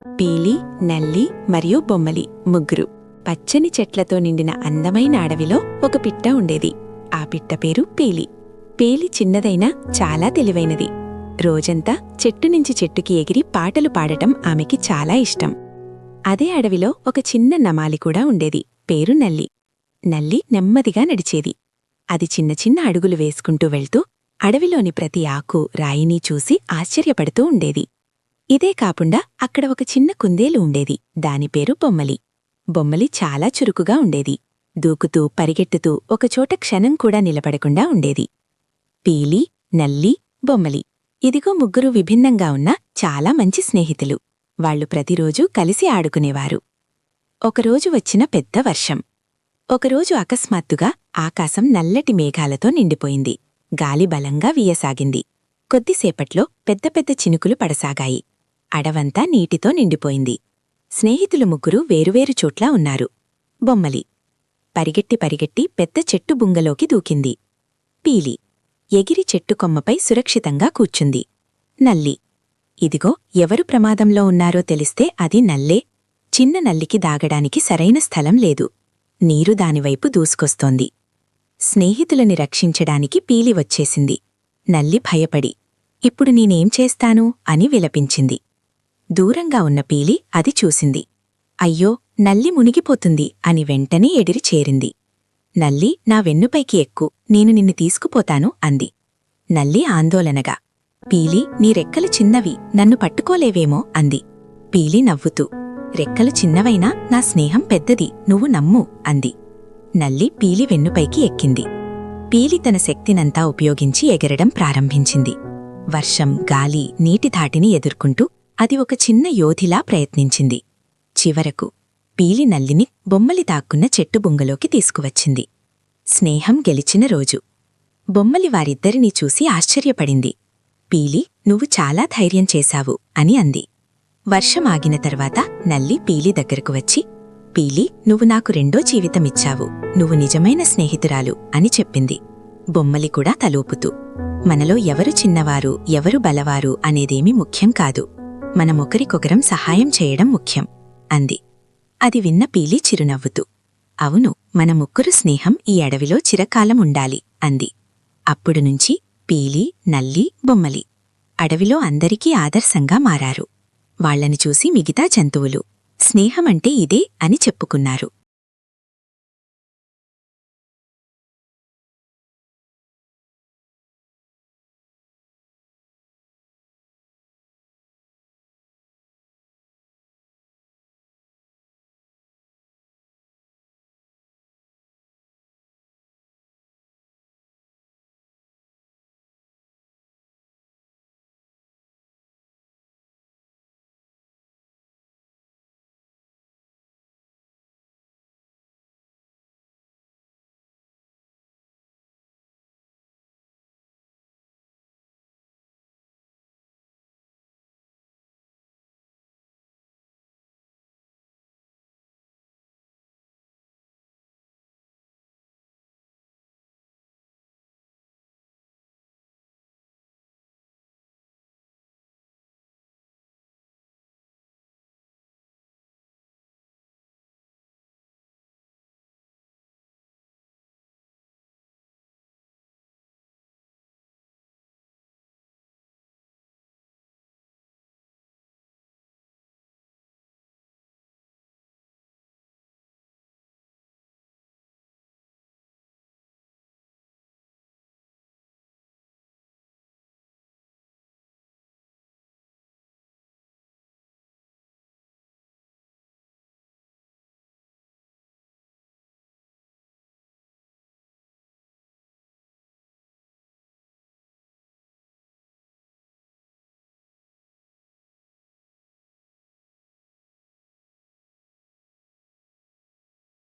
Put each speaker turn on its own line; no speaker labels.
పీలి, నల్లి మరియు బొమ్మలి ముగ్గురు. పచ్చని చెట్లతో నిండిన అందమైన అడవిలో ఒక పిట్ట ఉండేది. ఆ పిట్ట పేరు పీలి. పీలి చిన్నదైనా చాలా తెలివైనది. రోజంతా చెట్టు నుంచి చెట్టుకి ఎగిరి పాటలు పాడటం ఆమెకి చాలా ఇష్టం. అదే అడవిలో ఒక చిన్న నమాలి కూడా ఉండేది. పేరు నల్లి. నల్లి నెమ్మదిగా నడిచేది. అది చిన్న చిన్న అడుగులు వేసుకుంటూ వెళ్తూ అడవిలోని ప్రతి ఆకు, రాయిని చూసి ఆశ్చర్యపడుతూ ఉండేది. ఇదే కాకుండా అక్కడ ఒక చిన్న కుందేలు ఉండేది. దాని పేరు బొమ్మలి. బొమ్మలి చాలా చురుకుగా ఉండేది. దూకుతూ, పరిగెట్టుతూ ఒకచోట క్షణం కూడా నిలబడకుండా ఉండేది. పీలి, నల్లి, బొమ్మలి ఇదిగో ముగ్గురు విభిన్నంగా ఉన్న చాలా మంచి స్నేహితులు. వాళ్లు ప్రతిరోజూ కలిసి ఆడుకునేవారు. ఒకరోజు వచ్చిన పెద్ద వర్షం. ఒకరోజు అకస్మాత్తుగా ఆకాశం నల్లటి మేఘాలతో నిండిపోయింది. గాలి బలంగా వీయసాగింది. కొద్దిసేపట్లో పెద్ద పెద్ద చినుకులు పడసాగాయి. అడవంతా నీటితో నిండిపోయింది. స్నేహితులు ముగ్గురు వేరువేరు చోట్ల ఉన్నారు. బొమ్మలి పరిగెట్టి పరిగెట్టి పెద్ద చెట్టు బుంగలోకి దూకింది. పీలి ఎగిరి చెట్టు కొమ్మపై సురక్షితంగా కూర్చుంది. నల్లి ఇదిగో ఎవరు ప్రమాదంలో ఉన్నారో తెలిస్తే అది నల్లే. చిన్న నల్లికి దాగడానికి సరైన స్థలం లేదు. నీరు దానివైపు దూసుకొస్తోంది. స్నేహితులని రక్షించడానికి పీలి వచ్చేసింది. నల్లి భయపడి ఇప్పుడు నేనేం చేస్తాను అని విలపించింది. దూరంగా ఉన్న పీలి అది చూసింది. అయ్యో, నల్లి మునిగిపోతుంది అని వెంటనే ఎడిరి చేరింది. నల్లి, నా వెన్నుపైకి ఎక్కు, నేను నిన్ను తీసుకుపోతాను అంది. నల్లి ఆందోళనగా, పీలి, నీ రెక్కలు చిన్నవి, నన్ను పట్టుకోలేవేమో అంది. పీలి నవ్వుతూ, రెక్కలు చిన్నవైనా నా స్నేహం పెద్దది, నువ్వు నమ్ము అంది. నల్లి పీలి వెన్నుపైకి ఎక్కింది. పీలి తన శక్తినంతా ఉపయోగించి ఎగరడం ప్రారంభించింది. వర్షం, గాలి, నీటి ధాటిని ఎదుర్కొంటూ అది ఒక చిన్న యోధిలా ప్రయత్నించింది. చివరకు పీలి నల్లిని బొమ్మలి దాక్కున్న చెట్టు బుంగలోకి తీసుకువచ్చింది. స్నేహం గెలిచిన రోజు. బొమ్మలి వారిద్దరినీ చూసి ఆశ్చర్యపడింది. పీలి, నువ్వు చాలా ధైర్యం చేశావు అని అంది. వర్షం ఆగిన తర్వాత నల్లి పీలి దగ్గరకు వచ్చి, పీలి, నువ్వు నాకు రెండో జీవితమిచ్చావు, నువ్వు నిజమైన స్నేహితురాలు అని చెప్పింది. బొమ్మలి కూడా తలూపుతూ, మనలో ఎవరు చిన్నవారు, ఎవరు బలవారు అనేదేమీ ముఖ్యం కాదు, మనమొకరికొకరం సహాయం చేయడం ముఖ్యం అంది. అది విన్న పీలి చిరునవ్వుతూ, అవును, మన ముగ్గురు స్నేహం ఈ అడవిలో చిరకాలం ఉండాలి అంది. అప్పుడునుంచి పీలి, నల్లి, బొమ్మలి అడవిలో అందరికీ ఆదర్శంగా మారారు. వాళ్లని చూసి మిగతా జంతువులు స్నేహమంటే ఇదే అని చెప్పుకున్నారు.